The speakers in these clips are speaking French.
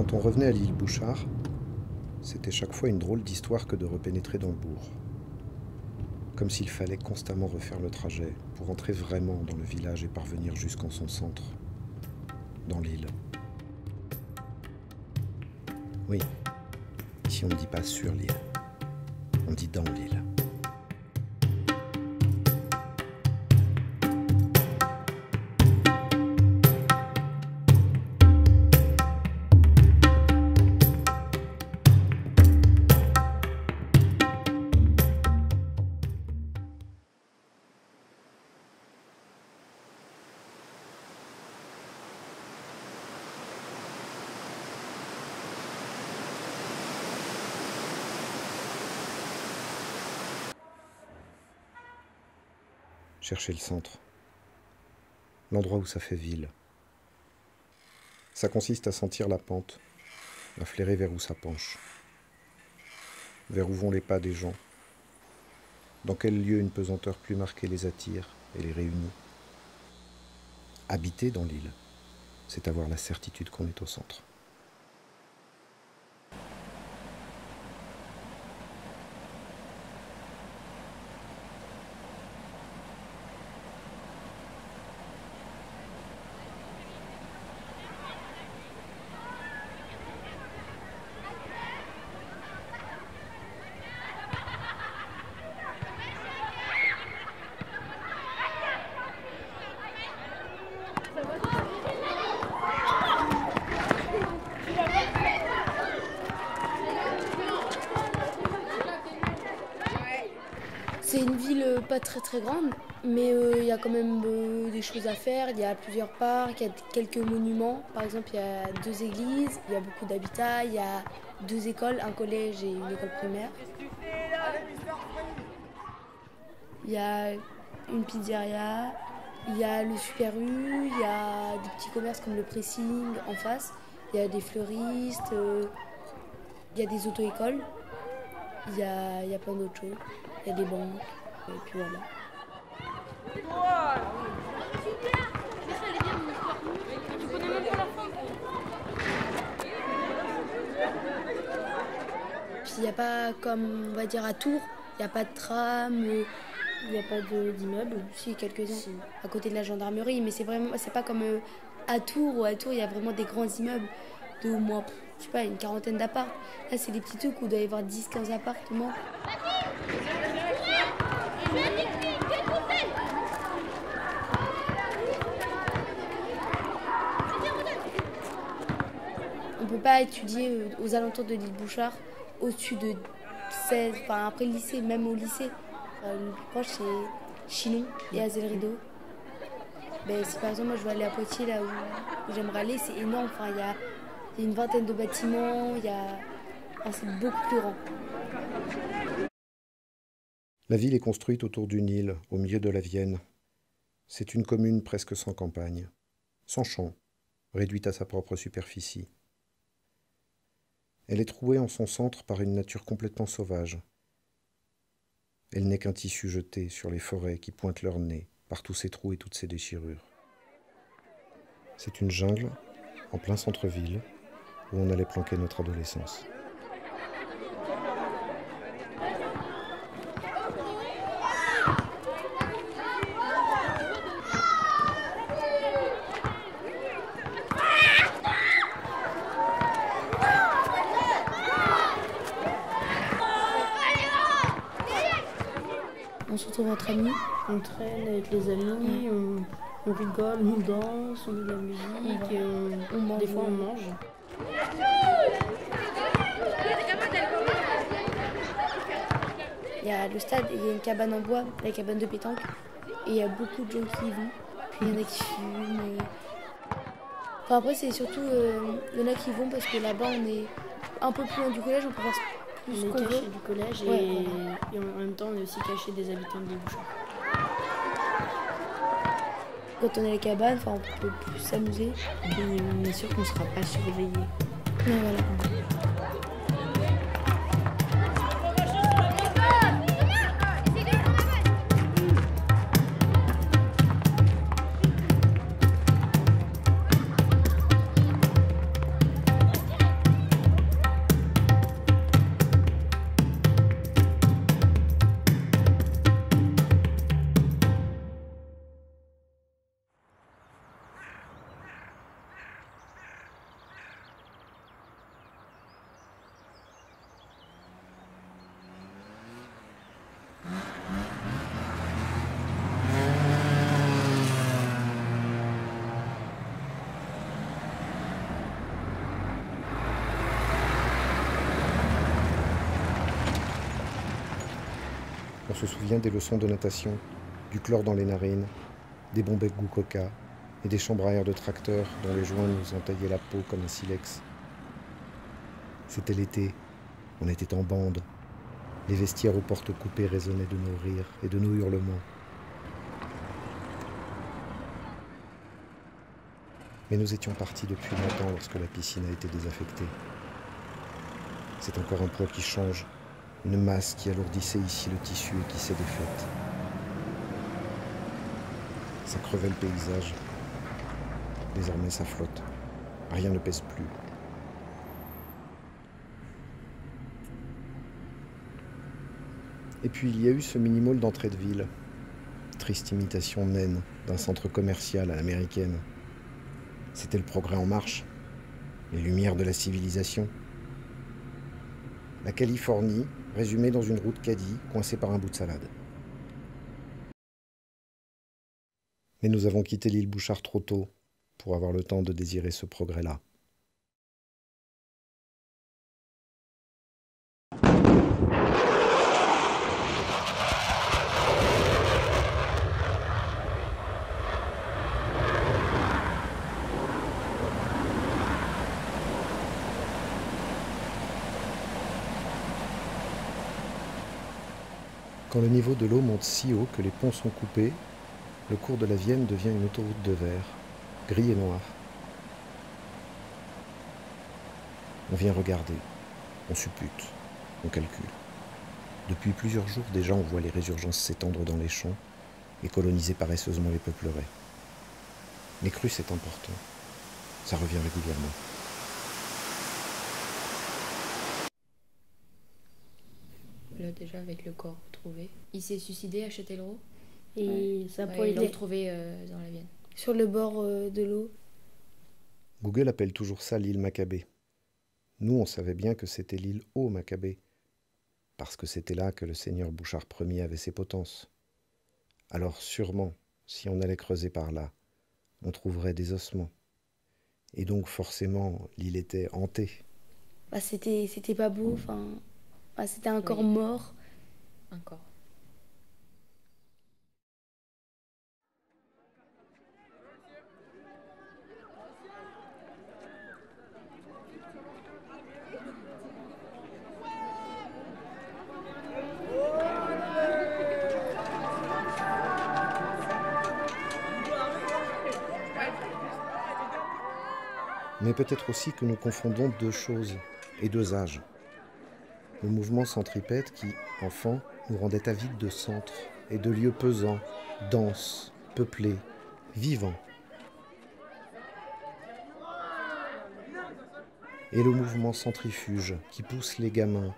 Quand on revenait à l'île Bouchard, c'était chaque fois une drôle d'histoire que de repénétrer dans le bourg. Comme s'il fallait constamment refaire le trajet pour entrer vraiment dans le village et parvenir jusqu'en son centre, dans l'île. Oui, ici on ne dit pas sur l'île, on dit dans l'île. Chercher le centre, l'endroit où ça fait ville. Ça consiste à sentir la pente, à flairer vers où ça penche, vers où vont les pas des gens, dans quel lieu une pesanteur plus marquée les attire et les réunit. Habiter dans l'île, c'est avoir la certitude qu'on est au centre. C'est une ville pas très grande, mais il y a quand même des choses à faire. Il y a plusieurs parcs, il y a quelques monuments. Par exemple, il y a 2 églises, il y a beaucoup d'habitats, il y a 2 écoles, un collège et une école primaire. Il y a une pizzeria, il y a le Super U, il y a des petits commerces comme le Pressing en face, il y a des fleuristes, il y a des auto-écoles, il y a plein d'autres choses. Il y a des banques, et puis voilà. Puis il n'y a pas, comme on va dire à Tours, il n'y a pas de tram, il n'y a pas d'immeubles, si quelques-uns, si, à côté de la gendarmerie, mais c'est pas comme à Tours, où à Tours il y a vraiment des grands immeubles de au moins, je sais pas, une quarantaine d'apparts. Là c'est des petits trucs où il doit y avoir 10-15 appartements. On ne peut pas étudier aux alentours de l'île Bouchard au-dessus de 16, enfin après le lycée, même au lycée. Le plus proche c'est Chinon et Azel-Rideau. Ben, si par exemple moi je veux aller à Poitiers, là où j'aimerais aller, c'est énorme. Enfin, il y a une vingtaine de bâtiments, c'est beaucoup plus grand. La ville est construite autour d'une île, au milieu de la Vienne. C'est une commune presque sans campagne, sans champs, réduite à sa propre superficie. Elle est trouée en son centre par une nature complètement sauvage. Elle n'est qu'un tissu jeté sur les forêts qui pointent leur nez par tous ces trous et toutes ces déchirures. C'est une jungle, en plein centre-ville, où on allait planquer notre adolescence. On se retrouve entre amis. On traîne avec les amis, on rigole, on danse, on met de la musique, On mange. Des fois on mange. Il y a le stade et il y a une cabane en bois, la cabane de pétanque. Et il y a beaucoup de gens qui y vont. Puis il y en a qui fument. Enfin, après, c'est surtout, il y en a qui vont parce que là-bas, on est un peu plus loin du collège, on peut faire plus ce On qu'on est veut. caché du collège Ouais, et en même temps on est aussi caché des habitants de l'île Bouchard. Quand on est à la cabane, enfin, on peut plus s'amuser. Et on est sûr qu'on ne sera pas surveillé. Mais voilà. On se souvient des leçons de natation, du chlore dans les narines, des bombes goût coca et des chambres à air de tracteur dont les joints nous entaillaient la peau comme un silex. C'était l'été, on était en bande. Les vestiaires aux portes coupées résonnaient de nos rires et de nos hurlements. Mais nous étions partis depuis longtemps lorsque la piscine a été désaffectée. C'est encore un poids qui change, une masse qui alourdissait ici le tissu et qui s'est défaite. Ça crevait le paysage. Désormais ça flotte. Rien ne pèse plus. Et puis il y a eu ce mini-mall d'entrée de ville. Triste imitation naine d'un centre commercial à l'américaine. C'était le progrès en marche, les lumières de la civilisation. La Californie, résumée dans une route caddie, coincée par un bout de salade. Mais nous avons quitté l'île Bouchard trop tôt pour avoir le temps de désirer ce progrès-là. Quand le niveau de l'eau monte si haut que les ponts sont coupés, le cours de la Vienne devient une autoroute de verre, gris et noir. On vient regarder, on suppute, on calcule. Depuis plusieurs jours déjà, on voit les résurgences s'étendre dans les champs et coloniser paresseusement les peupleraies. Les crues, c'est important. Ça revient régulièrement. Là, déjà, avec le corps retrouvé. Il s'est suicidé à Châtellerault. Et sa peau, il il l'a est retrouvé dans la Vienne. Sur le bord de l'eau. Google appelle toujours ça l'île Maccabée. Nous, on savait bien que c'était l'île aux Maccabées, parce que c'était là que le seigneur Bouchard Ier avait ses potences. Alors sûrement, si on allait creuser par là, on trouverait des ossements. Et donc forcément, l'île était hantée. Bah, c'était pas beau, enfin... Bah, c'était un corps Oui. mort. Un corps. Mais peut-être aussi que nous confondons deux choses et deux âges. Le mouvement centripète qui, enfant, nous rendait avides de centres et de lieux pesants, denses, peuplés, vivants. Et le mouvement centrifuge qui pousse les gamins,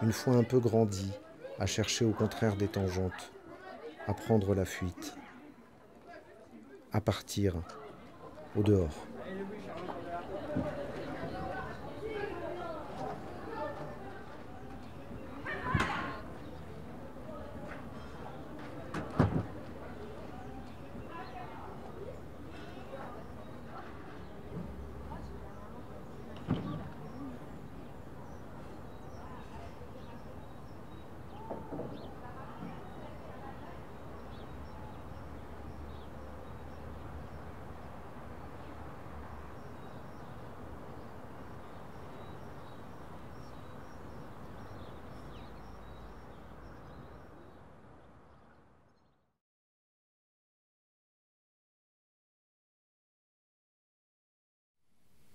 une fois un peu grandis, à chercher au contraire des tangentes, à prendre la fuite, à partir au dehors.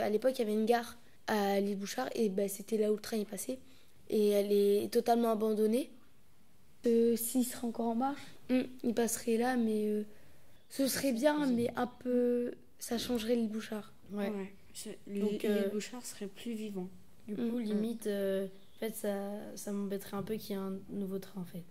À l'époque, il y avait une gare à l'île Bouchard et bah, c'était là où le train est passé. Et elle est totalement abandonnée. S'il serait encore en marche, il passerait là, mais ce serait bien, mais un peu... Ça changerait l'île Bouchard. Ouais. Donc, Les Bouchards seraient plus vivants. Du coup, limite, en fait, ça m'embêterait un peu qu'il y ait un nouveau train, en fait.